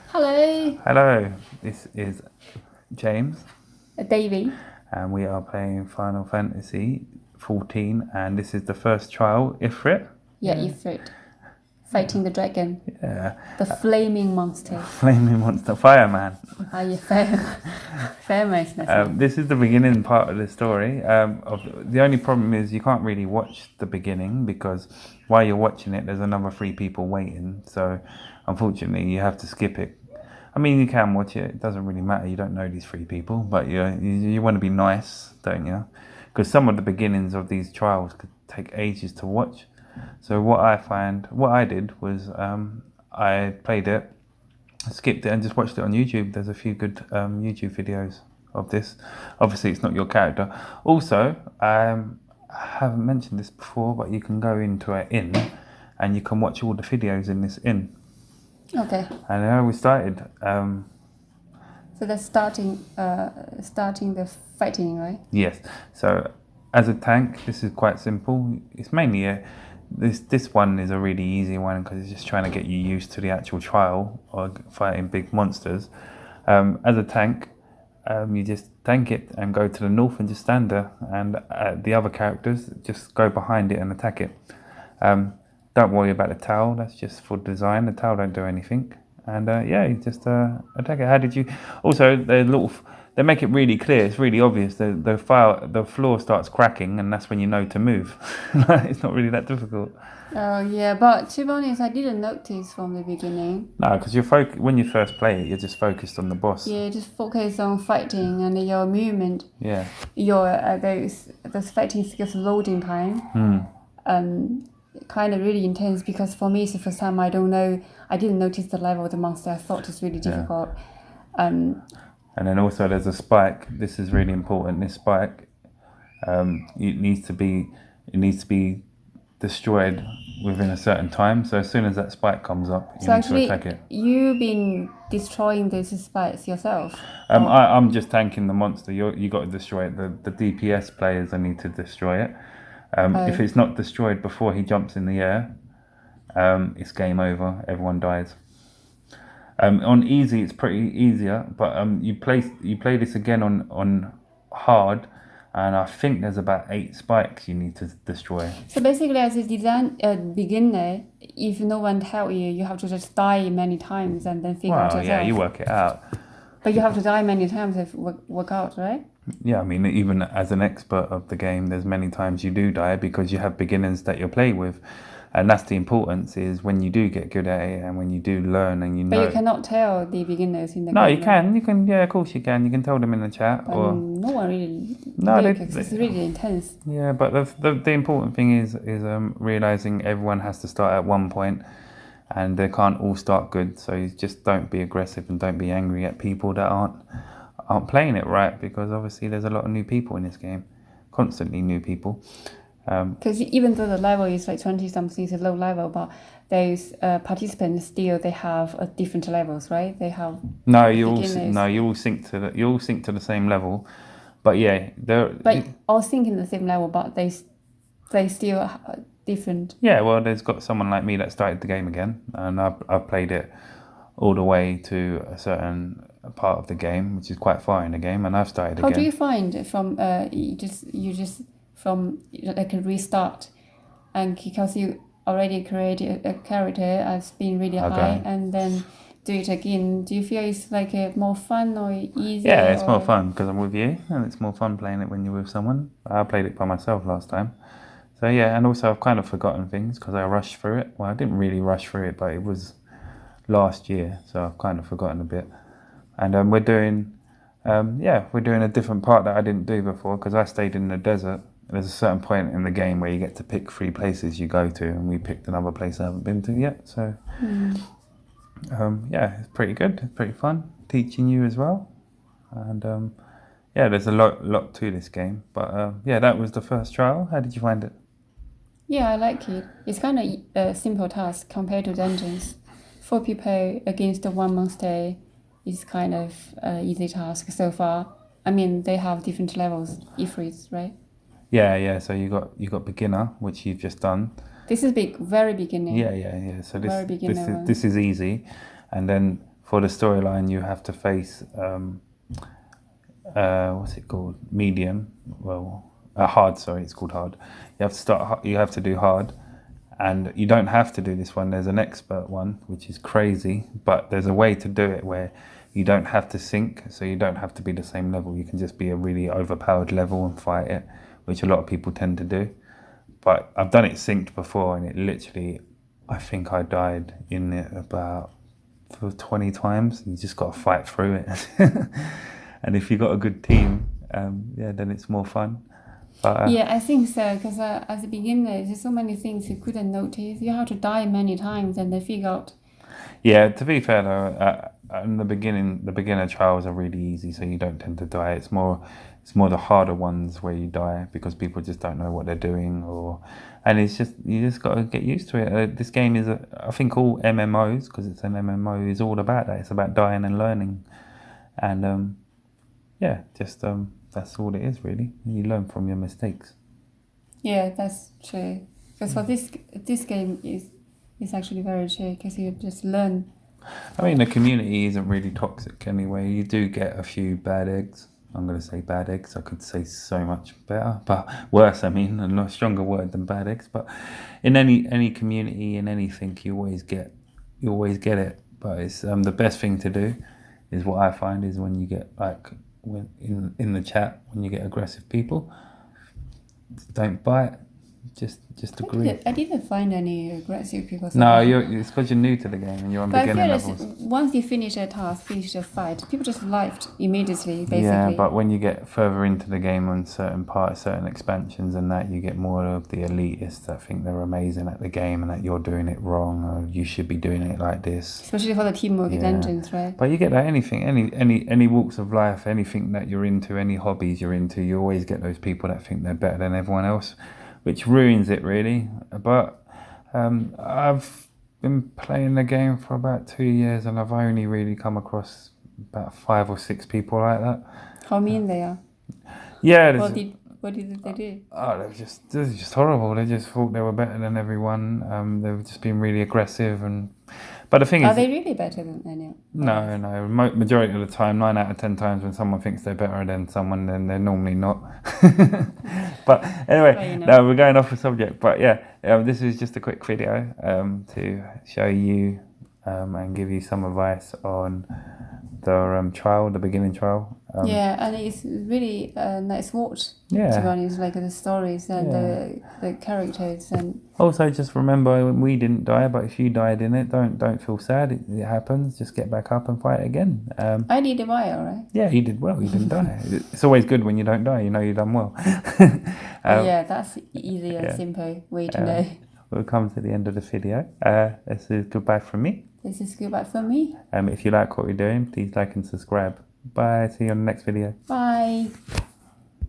Hello, Hello, this is James, Davy. and we are playing Final Fantasy 14, and this is the first trial, Ifrit. Yeah, Ifrit. Fighting the dragon. Yeah, The flaming monster. Flaming Monster Fireman. Ah, yeah, famous. This is the beginning part of the story. The only problem is you can't really watch the beginning because while you're watching it, there's another three people waiting. So, unfortunately, you have to skip it. I mean, you can watch it. It doesn't really matter. You don't know these three people, but you want to be nice, don't you? Because some of the beginnings of these trials could take ages to watch. So what I did was I played it, skipped it, and just watched it on YouTube. There's a few good YouTube videos of this. Obviously, it's not your character. Also, I haven't mentioned this before, but you can go into an inn, and you can watch all the videos in this inn. Okay. And how we started. So that's starting the fighting, right? Yes. So as a tank, this is quite simple. It's mainly this one is a really easy one because it's just trying to get you used to the actual trial or fighting big monsters. As a tank, you just tank it and go to the north and just stand there, and the other characters just go behind it and attack it. Don't worry about the tower. That's just for design. The tower don't do anything. And you just attack it. How did you? Also, they make it really clear. It's really obvious. The floor starts cracking, and that's when you know to move. It's not really that difficult. Oh yeah, but to be honest, I didn't notice from the beginning. No, because when you first play it, you're just focused on the boss. Yeah, just focus on fighting and your movement. Yeah. Your those fighting skills loading time. Kind of really intense because for me it's the first time I didn't notice the level of the monster. I thought it's really difficult. And then also there's a spike. This is really important. This spike, it needs to be destroyed within a certain time. So as soon as that spike comes up, you need to attack it. You've been destroying these spikes yourself. I'm just tanking the monster. You got to destroy it. The DPS players need to destroy it. If it's not destroyed before he jumps in the air, it's game over. Everyone dies. On easy, it's pretty easier, but you play this again on hard, and I think there's about 8 spikes you need to destroy. So basically, as a beginner, if no one tell you, you have to just die many times and then figure out yourself. Yeah, you work it out. But you have to die many times to work out, right? Yeah, I mean, even as an expert of the game, there's many times you do die because you have beginners that you play with. And that's the importance, is when you do get good at it and when you do learn and you know. But you cannot tell the beginners in the game. No, you can. Yeah, of course you can. You can tell them in the chat. No one really looks. It's really intense. Yeah, but the important thing is realising everyone has to start at one point and they can't all start good. So you just don't be aggressive and don't be angry at people that aren't playing it right, because obviously there's a lot of new people in this game. Constantly new people. Because even though the level is like 20 something, it's a low level, but those participants still they have different levels, right? They have you all sync to the same level, but yeah, But all sync in the same level, but they still are different. Yeah, well, there's got someone like me that started the game again, and I've played it all the way to a certain part of the game, which is quite far in the game, and I've started again. How do you find from you just from like a restart, and because you already created a character as being really high, and then do it again, do you feel it's like more fun or easier? Yeah, it's more fun because I'm with you, and it's more fun playing it when you're with someone. I played it by myself last time. So yeah, and also I've kind of forgotten things because I rushed through it. Well, I didn't really rush through it, but it was last year, so I've kind of forgotten a bit. And we're doing a different part that I didn't do before because I stayed in the desert. There's a certain point in the game where you get to pick 3 places you go to, and we picked another place I haven't been to yet. So it's pretty good. It's pretty fun teaching you as well. And there's a lot to this game. But that was the first trial. How did you find it? Yeah, I like it. It's kind of a simple task compared to dungeons. 4 people against one monster is kind of an easy task so far. I mean, they have different levels, Ifrits, right? Yeah. So you got beginner, which you've just done. This is very beginning. Yeah. So this is easy, and then for the storyline, you have to face what's it called? Medium. Well, hard. Sorry, it's called hard. You have to start. You have to do hard, and you don't have to do this one. There's an expert one, which is crazy, but there's a way to do it where you don't have to sync, so you don't have to be the same level. You can just be a really overpowered level and fight it, which a lot of people tend to do. But I've done it synced before, and it literally, I think I died in it about 20 times. You just got to fight through it. And if you've got a good team, then it's more fun. But, yeah, I think so, because as a beginner, there's so many things you couldn't notice. You have to die many times and then figure out. Yeah, to be fair though, in the beginning, the beginner trials are really easy, so you don't tend to die. It's more the harder ones where you die because people just don't know what they're doing, and it's just you just got to get used to it. This game is, I think, all MMOs, because it's an MMO, is all about that. It's about dying and learning, and that's all it is really. You learn from your mistakes. Yeah, that's true. Because for this game is actually very true, because you just learn. I mean, the community isn't really toxic anyway. You do get a few bad eggs. I'm going to say bad eggs. I could say so much better, but worse. I mean, a stronger word than bad eggs. But in any community, in anything, you always get it. But it's the best thing to do is what I find is when you get when in the chat, when you get aggressive people, don't bite. Just agree. I didn't find any aggressive people. No, it's because you're new to the game and you're on beginner levels. Once you finish a task, finish a fight, people just left immediately, basically. Yeah, but when you get further into the game on certain parts, certain expansions and that, you get more of the elitists that think they're amazing at the game and that you're doing it wrong, or you should be doing it like this. Especially for the teamwork dungeons, right? But you get that any walks of life, anything that you're into, any hobbies you're into, you always get those people that think they're better than everyone else, which ruins it really. But I've been playing the game for about 2 years and I've only really come across about 5 or 6 people like that. How mean they are? Yeah. What did they do? Oh, they're just horrible. They just thought they were better than everyone. They've just been really aggressive but the thing is... Are they really better than anyone? No. Majority of the time, 9 out of 10 times when someone thinks they're better than someone, then they're normally not. But anyway, no, we're going off the subject. But this is just a quick video to show you and give you some advice on the trial, the beginning trial. And it's really a nice watch. Yeah. To be honest, like the stories and the characters and. Also, just remember we didn't die, but if you died in it, don't feel sad. It happens. Just get back up and fight again. I did well, right? Yeah, you did well. You didn't die. It's always good when you don't die. You know you've done well. That's easier, simple way to know. We'll come to the end of the video. This is goodbye from me. This is goodbye from me. If you like what we're doing, please like and subscribe. Bye. See you on the next video. Bye.